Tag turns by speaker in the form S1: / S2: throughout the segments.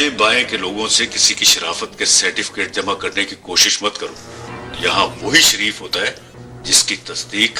S1: दाएं बाएं के लोगों से किसी की शराफत के सर्टिफिकेट जमा करने की कोशिश मत करो। यहाँ वही शरीफ होता है जिसकी तस्दीक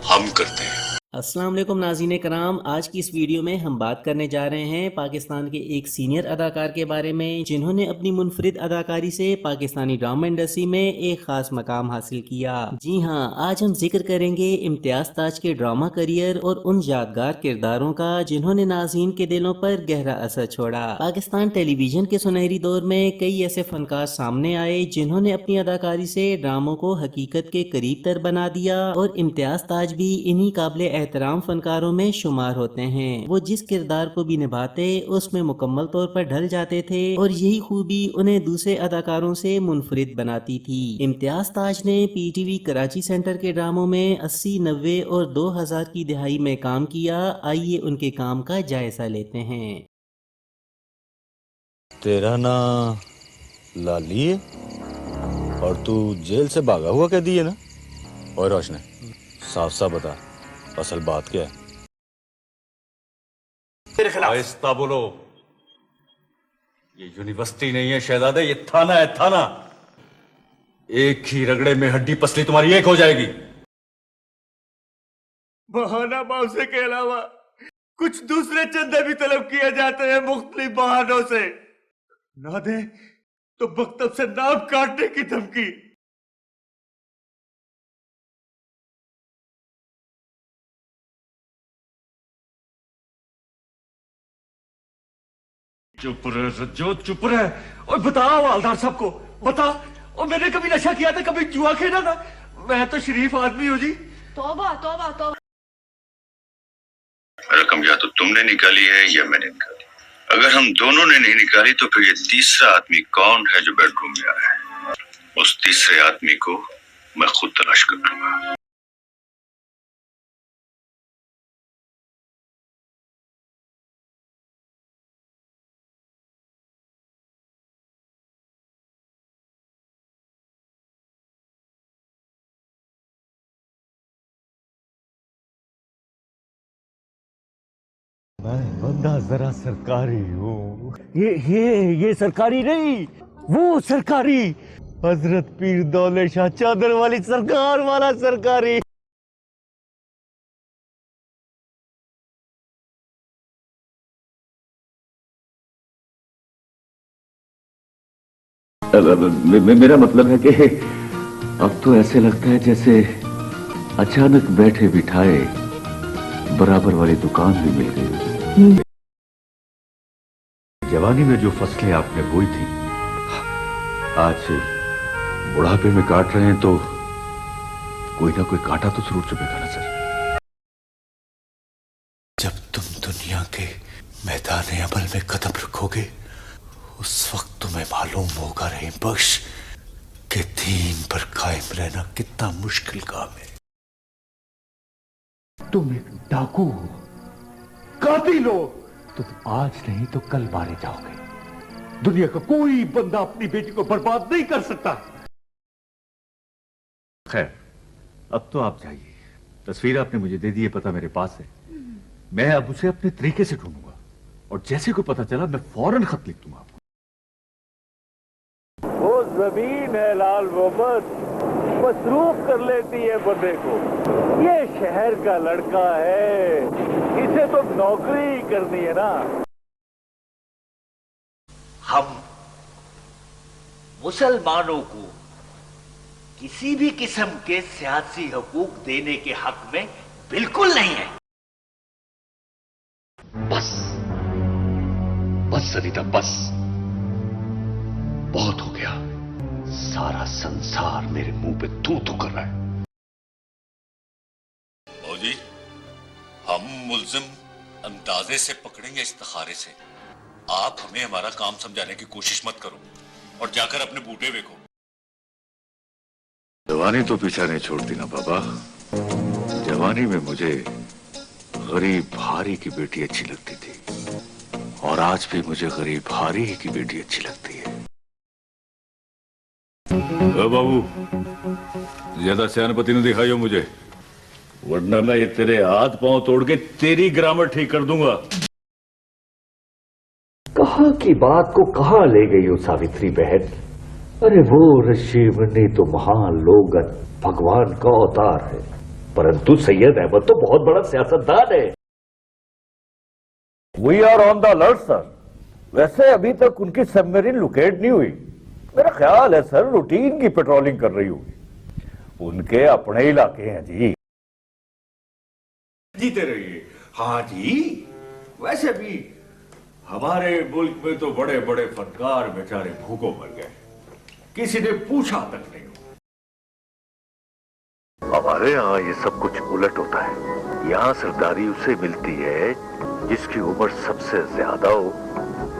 S1: हम करते हैं।
S2: अस्सलाम वालेकुम नाज़रीन कराम, आज की इस वीडियो में हम बात करने जा रहे हैं पाकिस्तान के एक सीनियर अदाकार के बारे में जिन्होंने अपनी मुनफरिद अदाकारी से पाकिस्तानी ड्रामा इंडस्ट्री में एक खास मकाम हासिल किया। जी हाँ, आज हम जिक्र करेंगे इम्तियाज ताज के ड्रामा करियर और उन यादगार किरदारों का जिन्होंने नाज़रीन के दिलों पर गहरा असर छोड़ा। पाकिस्तान टेलीविजन के सुनहरी दौर में कई ऐसे फनकार सामने आए जिन्होंने अपनी अदाकारी से ड्रामों को हकीकत के करीब तर बना दिया और इम्तियाज ताज भी इन्हीं काबिल एहतराम फनकारों में शुमार होते हैं। वो जिस किरदार को भी निभाते उसमें मुकम्मल तौर पर ढल जाते थे और यही खूबी उन्हें दूसरे अदाकारों से मुनफरिद बनाती थी। इम्तियाज ताज ने पीटीवी कराची सेंटर के ड्रामों में 80, 90 और 2000 की दिहाई में काम किया। आइए उनके काम का जायजा लेते हैं।
S3: तेरा नाम लाली है और तू जेल से भागा हुआ कैदी है ना? और रोशनी, साफ साफ बता, असल बात क्या है?
S4: आहिस्ता बोलो, ये यूनिवर्सिटी नहीं है शहजादे, ये थाना है, थाना। एक ही रगड़े में हड्डी पसली तुम्हारी एक हो जाएगी।
S5: बहाना मुआवजे के अलावा कुछ दूसरे चंदे भी तलब किए जाते हैं मुख्तलिफ बहानों से। ना दे तो मकतब से नाम काटने की धमकी।
S4: चुप रहे रज्जो, चुप रहे। और बता हवालदार साहब को बता, और मैंने कभी नशा किया था, कभी जुआ खेला था? मैं तो शरीफ आदमी हूँ जी।
S6: तौबा तौबा तौबा।
S1: रकम या तो तुमने निकाली है या मैंने निकाली। अगर हम दोनों ने नहीं निकाली तो फिर ये तीसरा आदमी कौन है जो बेडरूम में आया है? उस तीसरे आदमी को मैं खुद तलाश कर लूंगा।
S5: मैं बंदा जरा सरकारी हूँ। ये सरकारी नहीं, वो सरकारी, हजरत पीर दौले शाह चादर वाली सरकार वाला सरकारी।
S7: मेरा मतलब है कि अब तो ऐसे लगता है जैसे अचानक बैठे बिठाए बराबर वाली दुकान भी मिल गई। जवानी में जो फसलें आपने बोई थी आज बुढ़ापे में काट रहे हैं तो कोई ना कोई कांटा तो जरूर चुभेगा ना सर।
S8: जब तुम दुनिया के मैदान अमल में कदम रखोगे उस वक्त तुम्हें मालूम होगा रहीम बख्श कि दीन पर कायम रहना कितना मुश्किल काम है।
S7: तुम एक डाकू हो, कातिल हो। तुम आज नहीं तो कल मारे जाओगे। दुनिया का कोई बंदा अपनी बेटी को बर्बाद नहीं कर सकता। खैर, अब तो आप जाइए। तस्वीर आपने मुझे दे दी है, पता मेरे पास है। मैं अब उसे अपने तरीके से ढूंढूंगा और जैसे कोई पता चला मैं फौरन खत लिख दूंगा आपको।
S5: वो जमीन है लाल मोहम्मद, मसरूफ कर लेती है बंदे को। ये शहर का लड़का है, इसे तो नौकरी करनी है ना।
S9: हम मुसलमानों को किसी भी किस्म के सियासी हकूक देने के हक में बिल्कुल नहीं है।
S7: बस बस सरिता, बस बहुत हो गया। सारा संसार मेरे मुंह पे थू थू कर रहा है।
S1: मौजी, हम मुल्जिम अंदाजे से पकड़ेंगे इस्तिखारे से। आप हमें हमारा काम समझाने की कोशिश मत करो और जाकर अपने बूटे देखो।
S7: जवानी तो पीछा नहीं छोड़ती ना बाबा। जवानी में मुझे गरीब हारी की बेटी अच्छी लगती थी और आज भी मुझे गरीब हारी की बेटी अच्छी लगती है।
S3: बाबू, ज्यादा सियानपति ने दिखाई मुझे, वरना मैं ये तेरे हाथ पांव तोड़ के तेरी ग्रामर ठीक कर दूंगा।
S7: कहाँ की बात को कहाँ ले गई हो सावित्री बहन। अरे वो ऋषिमुनि तो महान लोग भगवान का अवतार है, परंतु सैयद अहमद तो बहुत बड़ा सियासतदान है। We are on the alert sir. वैसे अभी तक उनकी सबमरीन लोकेट नहीं हुई। मेरा ख्याल है सर रूटीन की पेट्रोलिंग कर रही होगी। उनके अपने इलाके हैं जी।
S5: जीते रहिए। हाँ जी, वैसे भी हमारे मुल्क में तो बड़े बड़े फनकार बेचारे भूखों मर गए, किसी ने पूछा तक नहीं।
S7: हमारे यहाँ ये सब कुछ उलट होता है। यहाँ सरदारी उसे मिलती है जिसकी उम्र सबसे ज्यादा हो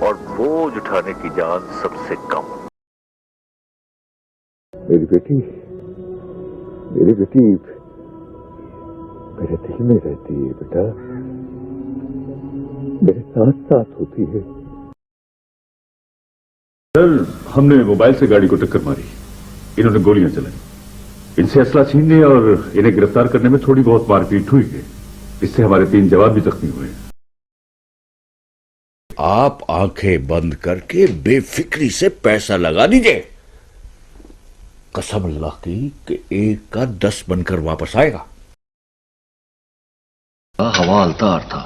S7: और बोझ उठाने की जान सबसे कम। मेरी बेटी मेरे दिल में रहती है बेटा, मेरे साथ साथ होती है।
S10: सर, हमने मोबाइल से गाड़ी को टक्कर मारी, इन्होंने गोलियां चलाई, इनसे असला छीनने और इन्हें गिरफ्तार करने में थोड़ी बहुत मारपीट हुई है। इससे हमारे 3 जवान भी जख्मी हुए।
S8: आप आंखें बंद करके बेफिक्री से पैसा लगा दीजिए। कसम अल्लाह की कि 1 का 10 बनकर वापस आएगा।
S7: हवालदार था,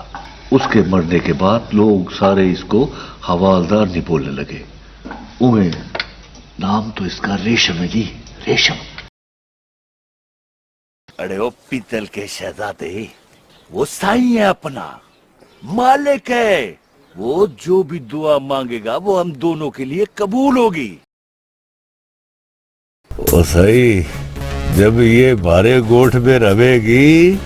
S7: उसके मरने के बाद लोग सारे इसको हवालदार नहीं बोलने लगे। उमे नाम तो इसका रेशम है जी, रेशम।
S8: अरे ओ पीतल के शहजादे, वो साईं है अपना, मालिक है। वो जो भी दुआ मांगेगा वो हम दोनों के लिए कबूल होगी। ओ सही, जब ये भारे गोठ में रवेगी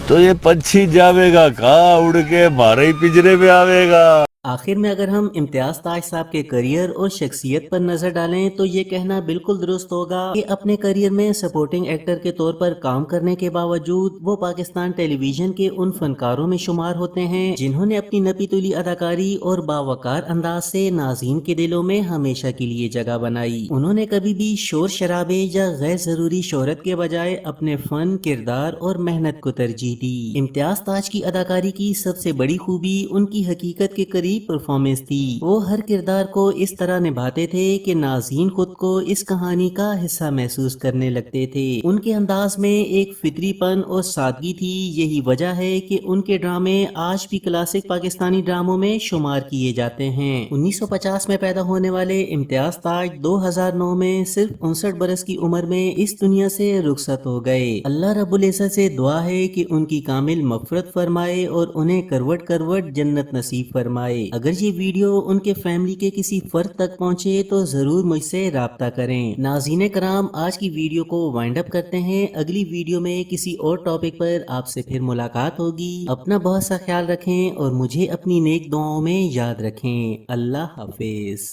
S8: तो ये पंछी जावेगा कहाँ, उड़ के हमारे ही पिंजरे में आवेगा।
S2: आखिर में अगर हम इम्तियाज ताज साहब के करियर और शख्सियत पर नजर डालें तो ये कहना बिल्कुल दुरुस्त होगा कि अपने करियर में सपोर्टिंग एक्टर के तौर पर काम करने के बावजूद वो पाकिस्तान टेलीविजन के उन फनकारों में शुमार होते हैं जिन्होंने अपनी नपी तुली अदाकारी और बावकार अंदाज से नाज़रीन के दिलों में हमेशा के लिए जगह बनाई। उन्होंने कभी भी शोर शराबे या गैर जरूरी शोहरत के बजाय अपने फन, किरदार और मेहनत को तरजीह दी। इम्तियाज ताज की अदाकारी की सबसे बड़ी खूबी उनकी हकीकत के करीब परफॉर्मेंस थी। वो हर किरदार को इस तरह निभाते थे कि नाज़रीन खुद को इस कहानी का हिस्सा महसूस करने लगते थे। उनके अंदाज में एक फितरीपन और सादगी थी। यही वजह है कि उनके ड्रामे आज भी क्लासिक पाकिस्तानी ड्रामों में शुमार किए जाते हैं। 1950 में पैदा होने वाले इम्तियाज ताज 2009 में सिर्फ 59 बरस की उम्र में इस दुनिया से रुखसत हो गए। अल्लाह रब्बुल इज़्ज़त से दुआ है कि उनकी कामिल मग़फ़िरत फरमाए और उन्हें करवट करवट जन्नत नसीब फरमाए। अगर ये वीडियो उनके फैमिली के किसी फर्द तक पहुंचे तो जरूर मुझसे राब्ता करें। नाज़रीन कराम, आज की वीडियो को वाइंड अप करते हैं। अगली वीडियो में किसी और टॉपिक पर आपसे फिर मुलाकात होगी। अपना बहुत सा ख्याल रखें और मुझे अपनी नेक दुआओं में याद रखें। अल्लाह हाफिज।